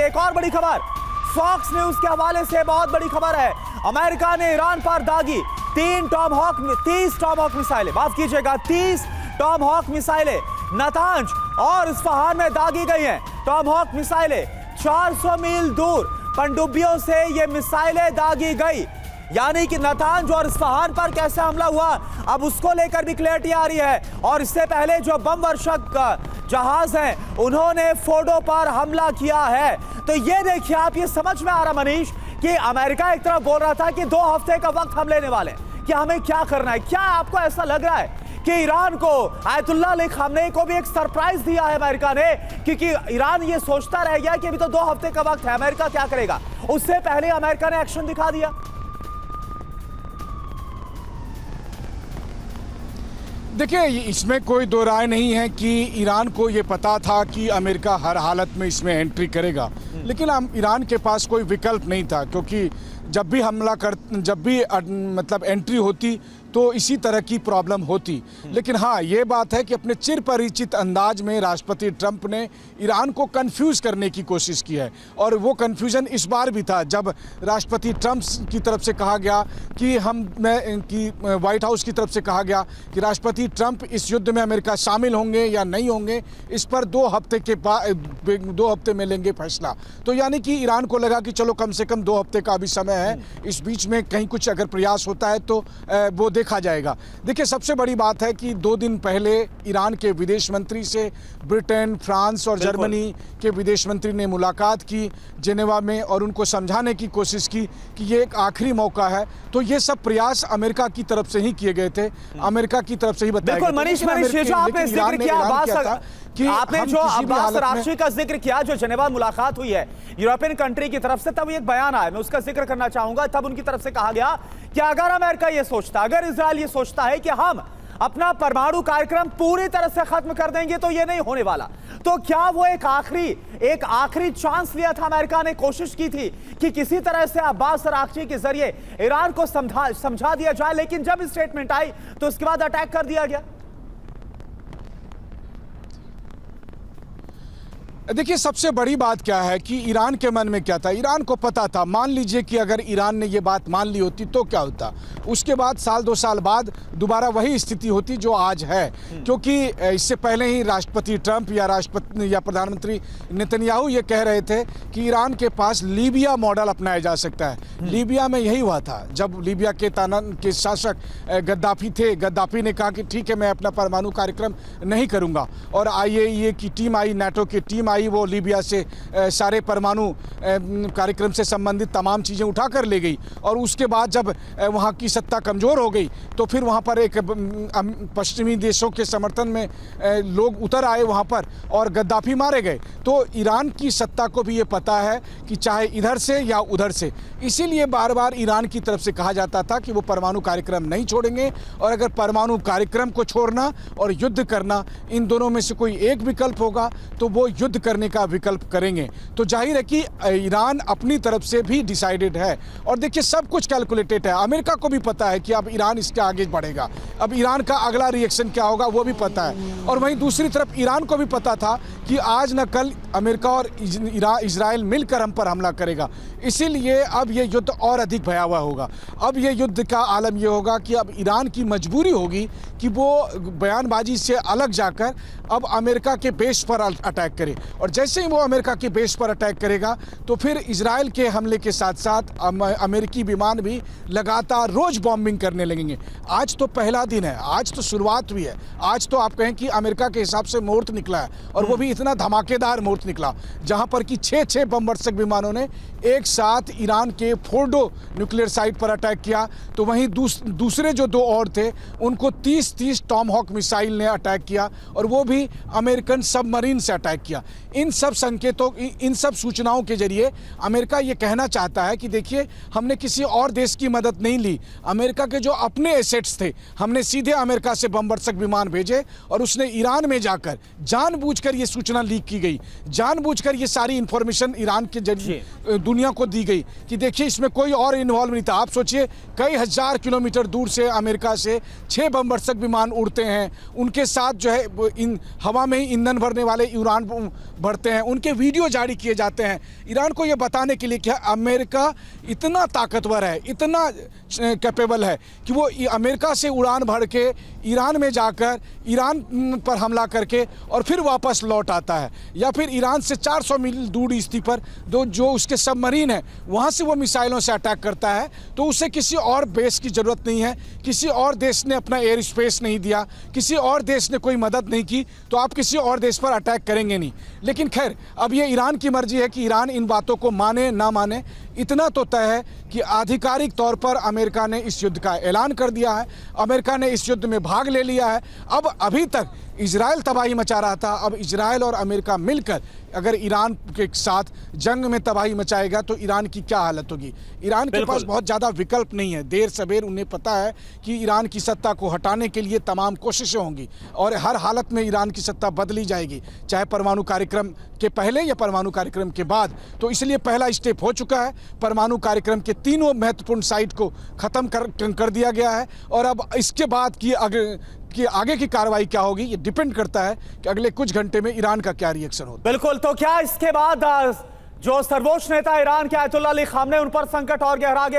एक और बड़ी खबर फॉक्स न्यूज के हवाले से बहुत बड़ी खबर है। अमेरिका ने ईरान पर दागी 30 टॉमहॉक मिसाइलें, माफ कीजिएगा 30 टॉमहॉक मिसाइलें नातांज और इस्फहान में दागी गई हैं। टॉमहॉक मिसाइलें 400 मील दूर पनडुब्बियों से ये मिसाइलें दागी गई, यानी कि नातांज और इस्फहान पर कैसे हमला हुआ अब उसको लेकर भी क्लैरिटी आ रही है। और इससे पहले जो बम वर्षक जहाज हैं उन्होंने फोर्डो पर हमला किया है। तो ये देखिए, आप ये समझ में आ रहा मनीष कि अमेरिका एक तरफ बोल रहा था कि 2 हफ्ते का वक्त हम लेने वाले हैं कि हमें क्या करना है। क्या आपको ऐसा लग रहा है कि ईरान को, आयतुल्लाह अली खामनेई को भी एक सरप्राइज दिया है अमेरिका ने, क्योंकि ईरान ये सोचता रह गया कि अभी तो 2 हफ्ते का वक्त है, अमेरिका क्या करेगा। उससे पहले अमेरिका ने एक्शन दिखा दिया। देखिए, इसमें कोई दो राय नहीं है कि ईरान को ये पता था कि अमेरिका हर हालत में इसमें एंट्री करेगा, लेकिन ईरान के पास कोई विकल्प नहीं था, क्योंकि जब भी मतलब एंट्री होती तो इसी तरह की प्रॉब्लम होती। लेकिन हाँ, ये बात है कि अपने चिर परिचित अंदाज में राष्ट्रपति ट्रंप ने ईरान को कंफ्यूज करने की कोशिश की है। और वो कंफ्यूजन इस बार भी था, जब राष्ट्रपति ट्रंप की तरफ से कहा गया कि व्हाइट हाउस की तरफ से कहा गया कि राष्ट्रपति ट्रंप इस युद्ध में अमेरिका शामिल होंगे या नहीं होंगे, इस पर 2 हफ्ते में लेंगे फैसला। तो यानी कि ईरान को लगा कि चलो कम से कम 2 हफ्ते का अभी समय है, इस बीच में कहीं कुछ अगर प्रयास होता है तो वो देखा जाएगा। देखिए, सबसे बड़ी बात है कि 2 दिन पहले ईरान के विदेश मंत्री से ब्रिटेन, फ्रांस और जर्मनी के विदेश मंत्री ने मुलाकात की जेनेवा में और उनको समझाने की कोशिश की कि ये एक आखिरी मौका है। तो ये सब प्रयास अमेरिका की तरफ से ही किए गए थे, अमेरिका की तरफ से ही बताया गया। मनीष, जो आपने जिक्र किया आपने जो अब्बास अरागची का जिक्र किया, जो जेनेवा मुलाकात हुई है यूरोपियन कंट्री की तरफ से, तब एक बयान आया, मैं उसका जिक्र करना चाहूंगा। तब उनकी तरफ से कहा गया कि अगर अमेरिका ये सोचता, अगर इजराइल ये सोचता है कि हम अपना परमाणु कार्यक्रम पूरी तरह से खत्म कर देंगे तो ये नहीं होने वाला। तो क्या वो एक आखिरी चांस लिया था अमेरिका ने, कोशिश की थी कि किसी तरह से अब्बास अरागची के जरिए ईरान को समझा दिया जाए, लेकिन जब स्टेटमेंट आई तो उसके बाद अटैक कर दिया गया। देखिए, सबसे बड़ी बात क्या है कि ईरान के मन में क्या था। ईरान को पता था, मान लीजिए कि अगर ईरान ने ये बात मान ली होती तो क्या होता, उसके बाद 2 साल बाद दोबारा वही स्थिति होती जो आज है। क्योंकि इससे पहले ही राष्ट्रपति ट्रंप या प्रधानमंत्री नेतन्याहू ये कह रहे थे कि ईरान के पास लीबिया मॉडल अपनाया जा सकता है। लीबिया में यही हुआ था, जब लीबिया के शासक गद्दाफी थे। गद्दाफी ने कहा कि ठीक है, मैं अपना परमाणु कार्यक्रम नहीं करूँगा, और IAEA की टीम आई, नाटो की टीम आई, वो लीबिया से सारे परमाणु कार्यक्रम से संबंधित तमाम चीज़ें उठाकर ले गई। और उसके बाद जब वहाँ की सत्ता कमज़ोर हो गई तो फिर वहाँ पर एक पश्चिमी देशों के समर्थन में लोग उतर आए वहाँ पर और गद्दाफी मारे गए। तो ईरान की सत्ता को भी ये पता है कि चाहे इधर से या उधर से, इसीलिए बार बार ईरान की तरफ से कहा जाता था कि वो परमाणु कार्यक्रम नहीं छोड़ेंगे, और अगर परमाणु कार्यक्रम को छोड़ना और युद्ध करना, इन दोनों में से कोई एक विकल्प होगा तो वो युद्ध करने का विकल्प करेंगे। तो जाहिर है कि ईरान अपनी तरफ से भी डिसाइडेड है। और देखिए, सब कुछ कैलकुलेटेड है। अमेरिका को भी पता है कि अब ईरान इसके आगे बढ़ेगा, अब ईरान का अगला रिएक्शन क्या होगा वो भी पता है। और वहीं दूसरी तरफ ईरान को भी पता था कि आज न कल अमेरिका और इजराइल मिलकर हम पर हमला करेगा, इसीलिए अब ये युद्ध और अधिक भयावह होगा। अब ये युद्ध का आलम ये होगा कि अब ईरान की मजबूरी होगी कि वो बयानबाजी से अलग जाकर अब अमेरिका के बेस पर अटैक करे। और जैसे ही वो अमेरिका के बेस पर अटैक करेगा तो फिर इजराइल के हमले के साथ साथ अमेरिकी विमान भी लगातार रोज बॉम्बिंग करने लगेंगे। आज तो पहला दिन है, आज तो शुरुआत हुई है। आज तो आप कहें कि अमेरिका के हिसाब से मुहूर्त निकला है, और वो भी इतना धमाकेदार मुहूर्त निकला जहां पर कि 6 बम वर्षक विमानों ने एक साथ ईरान के फोर्डो न्यूक्लियर साइट पर अटैक किया। तो वहीं दूसरे जो 2 और थे उनको 30 टॉमहॉक मिसाइल ने अटैक किया, और वो भी अमेरिकन सबमरीन से अटैक किया। इन सब संकेतों, इन सब सूचनाओं के जरिए अमेरिका ये कहना चाहता है कि देखिए, हमने किसी और देश की मदद नहीं ली, अमेरिका के जो अपने एसेट्स थे हमने सीधे अमेरिका से बम वर्षक विमान भेजे, और उसने ईरान में जाकर जानबूझकर ये सूचना लीक की गई, जानबूझकर ये सारी इंफॉर्मेशन ईरान के जरिए दुनिया को दी गई कि देखिए, इसमें कोई और इन्वॉल्व नहीं था। आप सोचिए, कई हजार किलोमीटर दूर से अमेरिका से 6 बम वर्षक विमान उड़ते हैं, उनके साथ जो है इन हवा में ही ईंधन भरने वाले बढ़ते हैं, उनके वीडियो जारी किए जाते हैं ईरान को ये बताने के लिए कि अमेरिका इतना ताकतवर है, इतना कैपेबल है कि वो अमेरिका से उड़ान भर के ईरान में जाकर ईरान पर हमला करके और फिर वापस लौट आता है, या फिर ईरान से 400 मील दूर स्थिति पर जो उसके सबमरीन है वहाँ से वो मिसाइलों से अटैक करता है। तो उसे किसी और बेस की ज़रूरत नहीं है, किसी और देश ने अपना एयर स्पेस नहीं दिया, किसी और देश ने कोई मदद नहीं की, तो आप किसी और देश पर अटैक करेंगे नहीं। लेकिन खैर अब ये ईरान की मर्जी है कि ईरान इन बातों को माने ना माने। इतना तो तय है कि आधिकारिक तौर पर अमेरिका ने इस युद्ध का ऐलान कर दिया है, अमेरिका ने इस युद्ध में भाग ले लिया है। अब अभी तक इजराइल तबाही मचा रहा था, अब इजराइल और अमेरिका मिलकर अगर ईरान के साथ जंग में तबाही मचाएगा तो ईरान की क्या हालत होगी। ईरान के पास बहुत ज़्यादा विकल्प नहीं है, देर सवेर उन्हें पता है कि ईरान की सत्ता को हटाने के लिए तमाम कोशिशें होंगी और हर हालत में ईरान की सत्ता बदली जाएगी, चाहे परमाणु कार्यक्रम के पहले या परमाणु कार्यक्रम के बाद। तो इसलिए पहला स्टेप हो चुका है, परमाणु कार्यक्रम के तीनों महत्वपूर्ण साइट को ख़त्म कर दिया गया है और अब इसके बाद की आगे की कार्रवाई क्या होगी ये डिपेंड करता है कि अगले कुछ घंटे में ईरान का क्या रिएक्शन होता है। बिल्कुल, तो क्या इसके बाद जो सर्वोच्च नेता ईरान के आयतुल्लाह अली खामनेई उन पर संकट और गहरा गया?